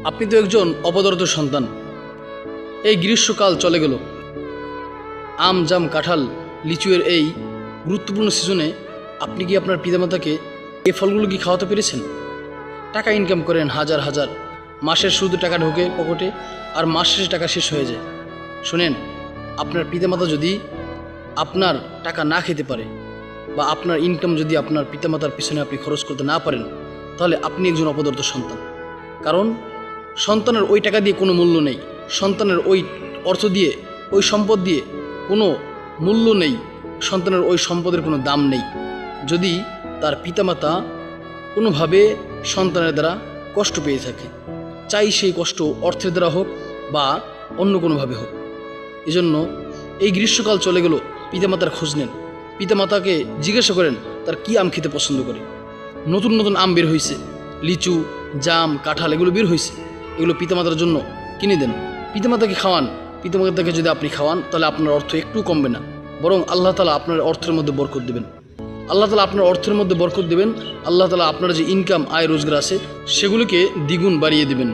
আপনি তো একজন অপদার্থ সন্তান। এই গ্রীষ্মকাল চলে গেল, আম জাম কাঁঠাল লিচুয়ের এই গুরুত্বপূর্ণ সিজনে আপনি কি আপনার পিতামাতাকে এই ফলগুলো কি খাওয়াতে পেরেছেন? টাকা ইনকাম করেন হাজার হাজার, মাসের শুধু টাকা ঢোকে পকেটে, আর মাস শেষে টাকা শেষ হয়ে যায়। শোনেন, আপনার পিতামাতা যদি আপনার টাকা না খেতে পারে, বা আপনার ইনকাম যদি আপনার পিতামাতার পিছনে আপনি খরচ করতে না পারেন, তাহলে আপনি একজন অপদার্থ সন্তান। কারণ সন্তানের ওই টাকা দিয়ে কোনো মূল্য নেই, সন্তানের ওই অর্থ দিয়ে, ওই সম্পদ দিয়ে কোনো মূল্য নেই, সন্তানের ওই সম্পদের কোনো দাম নেই যদি তার পিতামাতা কোনোভাবে সন্তানের দ্বারা কষ্ট পেয়ে থাকে, চাই সেই কষ্ট অর্থের দ্বারা হোক বা অন্য কোনোভাবে হোক। এজন্য এই গ্রীষ্মকাল চলে গেল, পিতামাতার খোঁজ নেন, পিতামাতাকে জিজ্ঞাসা করেন তার কী আম খেতে পছন্দ করে। নতুন নতুন আম বের হয়েছে, লিচু জাম কাঁঠাল এগুলো বের হয়েছে, এগুলো পিতামাতার জন্য কিনে দেন, পিতামাতাকে খাওয়ান। পিতামাতাকে যদি আপনি খাওয়ান তাহলে আপনার অর্থ একটু কমবে না, বরং আল্লাহ তাআলা আপনার অর্থের মধ্যে বরকত দেবেন। আল্লাহ তাআলা আপনার অর্থের মধ্যে বরকত দেবেন। আল্লাহ তাআলা আপনার যে ইনকাম আয় রোজগার আছে সেগুলোকে দ্বিগুণ বাড়িয়ে দেবেন।